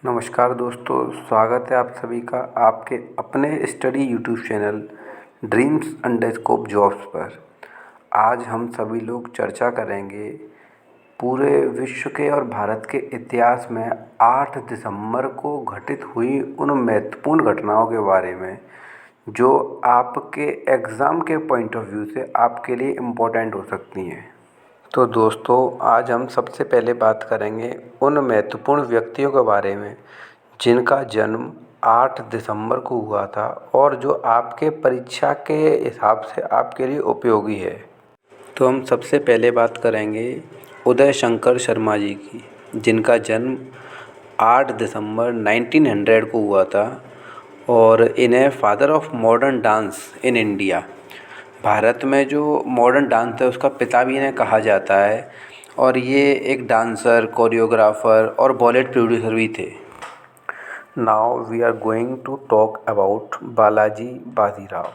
नमस्कार दोस्तों, स्वागत है आप सभी का आपके अपने study YouTube channel dreams अंडरस्कोप jobs पर। आज हम सभी लोग चर्चा करेंगे पूरे विश्व के और भारत के इतिहास में 8 दिसंबर को घटित हुई उन महत्वपूर्ण घटनाओं के बारे में जो आपके एग्ज़ाम के पॉइंट ऑफ व्यू से आपके लिए इम्पोर्टेंट हो सकती हैं। तो दोस्तों, आज हम सबसे पहले बात करेंगे उन महत्वपूर्ण व्यक्तियों के बारे में जिनका जन्म 8 दिसंबर को हुआ था और जो आपके परीक्षा के हिसाब से आपके लिए उपयोगी है। तो हम सबसे पहले बात करेंगे उदय शंकर शर्मा जी की, जिनका जन्म 8 दिसंबर 1900 को हुआ था और इन्हें father of modern dance in India, Bharat में जो मॉडर्न डांस है उसका पिता भी इन्हें कहा जाता है और ये एक डांसर, कोरियोग्राफर और बॉलीवुड प्रोड्यूसर भी थे। Now we are going to talk about Balaji Bajirao.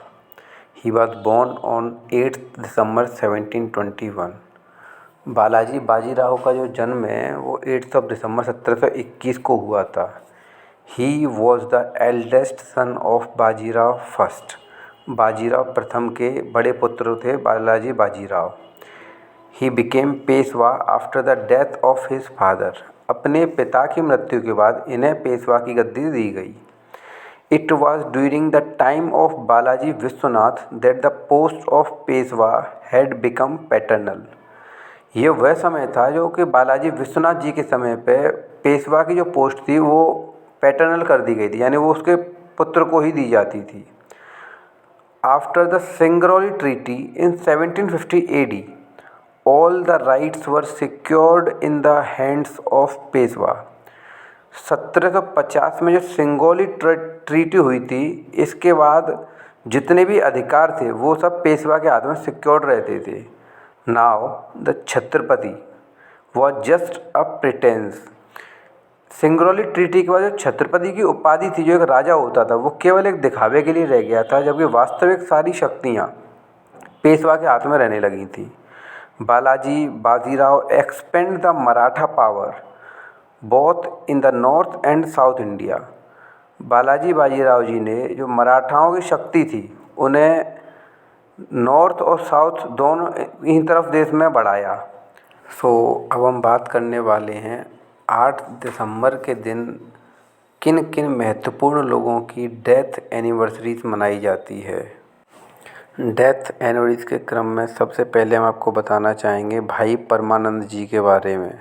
He was born on 8 December 1721। Balaji Bajirao का जो जन्म है वो 8 दिसंबर 1721 को हुआ था। He was the eldest son of Bajirao first. Bajirao प्रथम के बड़े पुत्र थे Balaji Bajirao. He became Peshwa after the death of his father. अपने पिता की मृत्यु के बाद इन्हें पेशवा की गद्दी दी गई। It was during the time of Balaji Vishwanath that the post of Peshwa had become paternal. ये वह समय था जो कि बालाजी विश्वनाथ जी के समय पे पेशवा की जो पोस्ट थी वो पैटर्नल कर दी गई थी, यानी वो उसके पुत्र को ही दी जाती थी। After the Singrauli Treaty in 1750 AD, all the rights were secured in the hands of Peshwa. 1750 में जो सिंगरौली ट्रीटी हुई थी, इसके बाद जितने भी अधिकार थे वो सब पेशवा के हाथ में सिक्योर्ड रहते थे। Now the Chhatrapati was just a pretence. Singrauli treaty के बाद जो छत्रपति की उपाधि थी, जो एक राजा होता था, वो केवल एक दिखावे के लिए रह गया था, जबकि वास्तविक सारी शक्तियाँ पेशवा के हाथ में रहने लगी थी। Balaji Bajirao expand the Maratha power both in the north and south India. Balaji Bajirao ji ने जो मराठाओं की शक्ति थी उन्हें नॉर्थ और साउथ दोनों ही तरफ देश में बढ़ाया। अब हम बात करने वाले हैं 8 दिसंबर के दिन किन किन महत्वपूर्ण लोगों की डेथ एनिवर्सरीज मनाई जाती है। डेथ एनिवर्सरीज के क्रम में सबसे पहले हम आपको बताना चाहेंगे भाई परमानंद जी के बारे में।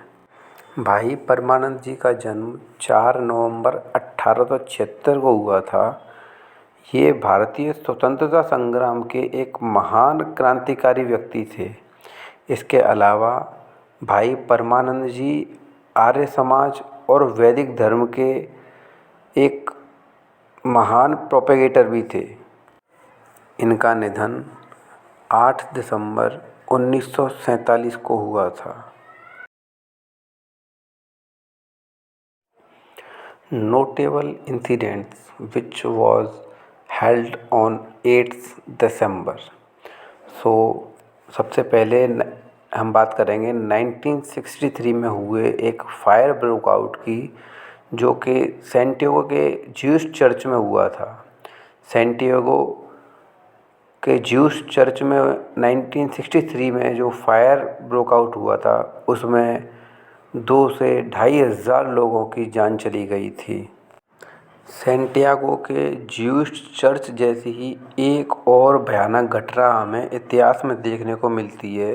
भाई परमानंद जी का जन्म 4 नवंबर 1876 को हुआ था। ये भारतीय स्वतंत्रता संग्राम के एक महान क्रांतिकारी व्यक्ति थे। इसके अलावा भाई परमानंद जी आर्य समाज और वैदिक धर्म के एक महान प्रोपेगेटर भी थे। इनका निधन 8 दिसंबर 1947 को हुआ था। Notable incidents which was held on 8 दिसंबर। सबसे पहले हम बात करेंगे 1963 में हुए एक फायर ब्रेकआउट की, जो कि सैंटियागो के ज्यूस चर्च में हुआ था। सैंटियागो के ज्यूस चर्च में 1963 में जो फायर ब्रेकआउट हुआ था उसमें 2 से 2,500 लोगों की जान चली गई थी। सैंटियागो के ज्यूस चर्च जैसी ही एक और भयानक घटना हमें इतिहास में देखने को मिलती है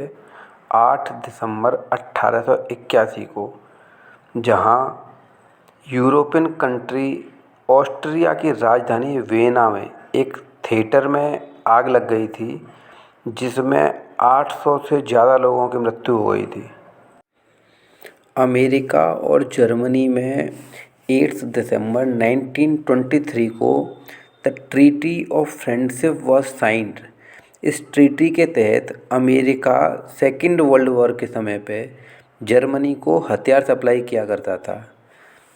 8 दिसंबर 1881 को, जहां यूरोपियन कंट्री ऑस्ट्रिया की राजधानी वियना में एक थिएटर में आग लग गई थी, जिसमें 800 से ज़्यादा लोगों की मृत्यु हो गई थी। अमेरिका और जर्मनी में 8 दिसंबर 1923 को the treaty of friendship was signed. इस ट्रीटी के तहत अमेरिका सेकेंड वर्ल्ड वॉर के समय पे जर्मनी को हथियार सप्लाई किया करता था,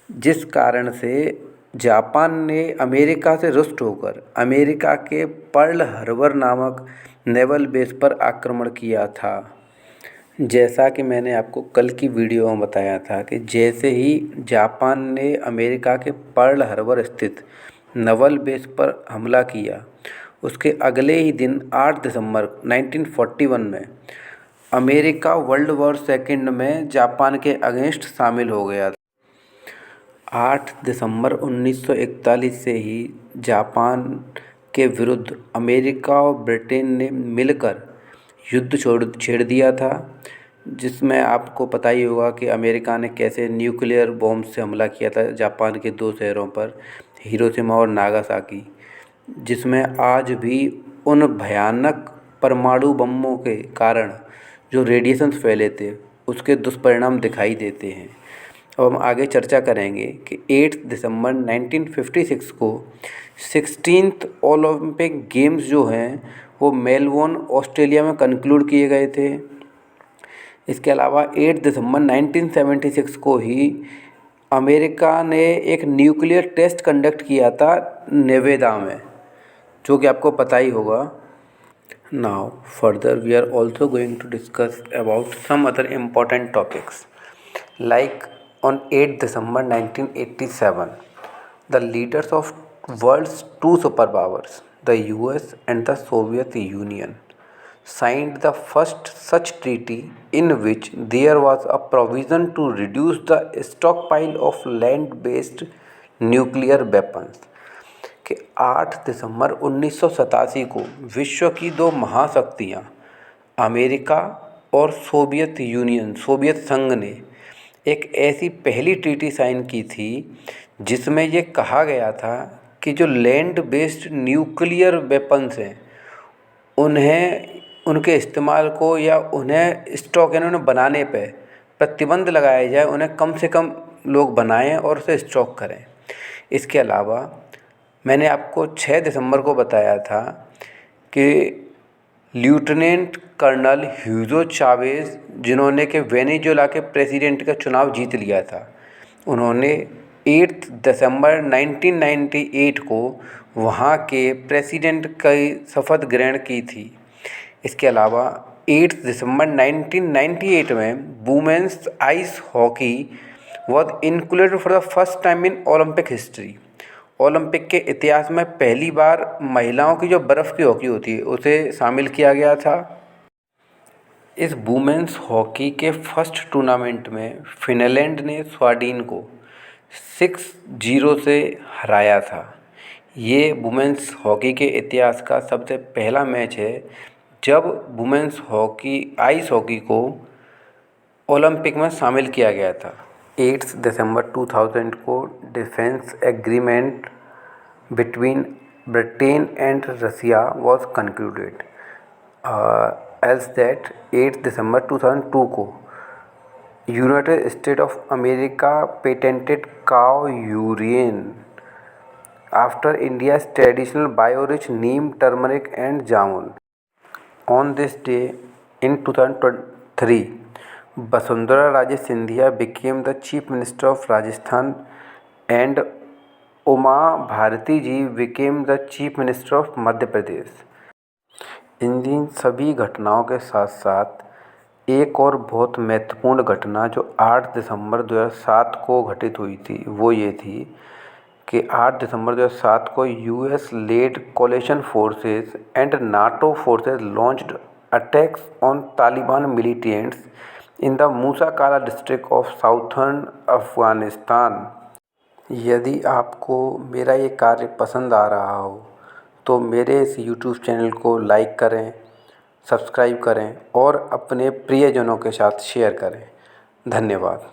जिस कारण से जापान ने अमेरिका से रुष्ट होकर अमेरिका के पर्ल हार्बर नामक नेवल बेस पर आक्रमण किया था। जैसा कि मैंने आपको कल की वीडियो में बताया था कि जैसे ही जापान ने अमेरिका के पर्ल हार्बर स्थित नवल बेस पर हमला किया, उसके अगले ही दिन 8 दिसंबर 1941 में अमेरिका वर्ल्ड वॉर सेकंड में जापान के अगेंस्ट शामिल हो गया था। 8 दिसंबर 1941 से ही जापान के विरुद्ध अमेरिका और ब्रिटेन ने मिलकर युद्ध छेड़ दिया था, जिसमें आपको पता ही होगा कि अमेरिका ने कैसे न्यूक्लियर बॉम्ब से हमला किया था जापान के 2 शहरों पर, हिरोशिमा और नागासाकी, जिसमें आज भी उन भयानक परमाणु बमों के कारण जो रेडिएशंस फैले थे उसके दुष्परिणाम दिखाई देते हैं। अब हम आगे चर्चा करेंगे कि 8 दिसंबर 1956 को 16th ओलंपिक गेम्स जो हैं वो मेलबोर्न ऑस्ट्रेलिया में कंक्लूड किए गए थे। इसके अलावा 8 दिसंबर 1976 को ही अमेरिका ने एक न्यूक्लियर टेस्ट कंडक्ट किया था नेवेदा में, जो कि आपको पता ही होगा। Now further we are also going to discuss about some other important topics like on 8 December 1987, the leaders of world's two superpowers, the US and the Soviet Union, signed the first such treaty in which there was a provision to reduce the stockpile of land-based nuclear weapons। कि 8 दिसंबर 1987 को विश्व की दो महाशक्तियाँ America और Soviet union Soviet संघ ने एक ऐसी पहली ट्रीटी साइन की थी जिसमें ये कहा गया था कि जो लैंड बेस्ड न्यूक्लियर वेपन्स हैं उन्हें उनके इस्तेमाल को या उन्हें स्टॉक यानी उन्हें बनाने पे प्रतिबंध लगाया जाए, उन्हें कम से कम लोग बनाएं और उसे स्टॉक करें। इसके अलावा मैंने आपको 6 दिसंबर को बताया था कि लेफ्टिनेंट कर्नल ह्यूगो चावेज़, जिन्होंने कि वेनेजुएला के प्रेसिडेंट का चुनाव जीत लिया था, उन्होंने 8 दिसंबर 1998 को वहाँ के प्रेसिडेंट की शपथ ग्रहण की थी। इसके अलावा 8 दिसंबर 1998 में women's ice hockey was included for the first time in Olympic history. Olympic के इतिहास में पहली बार महिलाओं की जो बर्फ़ की हॉकी होती है उसे शामिल किया गया था। इस वुमेन्स हॉकी के फर्स्ट टूर्नामेंट में फिनलैंड ने स्वीडन को 6-0 से हराया था। ये वुमेन्स हॉकी के इतिहास का सबसे पहला मैच है जब वुमेन्स हॉकी आइस हॉकी को ओलंपिक में शामिल किया गया था। 8 दिसंबर 2000 को defence agreement between Britain and Russia was concluded. As that 8 दिसंबर 2002 को United State of America patented cow urine after India's traditional bio rich neem, turmeric and jamun. On this day in 2003, Vasundhara Raje Scindia became the Chief Minister of Rajasthan and Uma Bharati ji became the Chief Minister of Madhya Pradesh। इन सभी घटनाओं के साथ साथ एक और बहुत महत्वपूर्ण घटना जो 8 दिसंबर 2007 को घटित हुई थी वो ये थी कि 8 दिसंबर 2007 को US led coalition forces and NATO forces launched attacks on Taliban militants in the Musa Qala district of southern Afghanistan. यदि आपको मेरा ये कार्य पसंद आ रहा हो तो मेरे इस YouTube चैनल को लाइक करें, सब्सक्राइब करें और अपने प्रियजनों के साथ शेयर करें। धन्यवाद।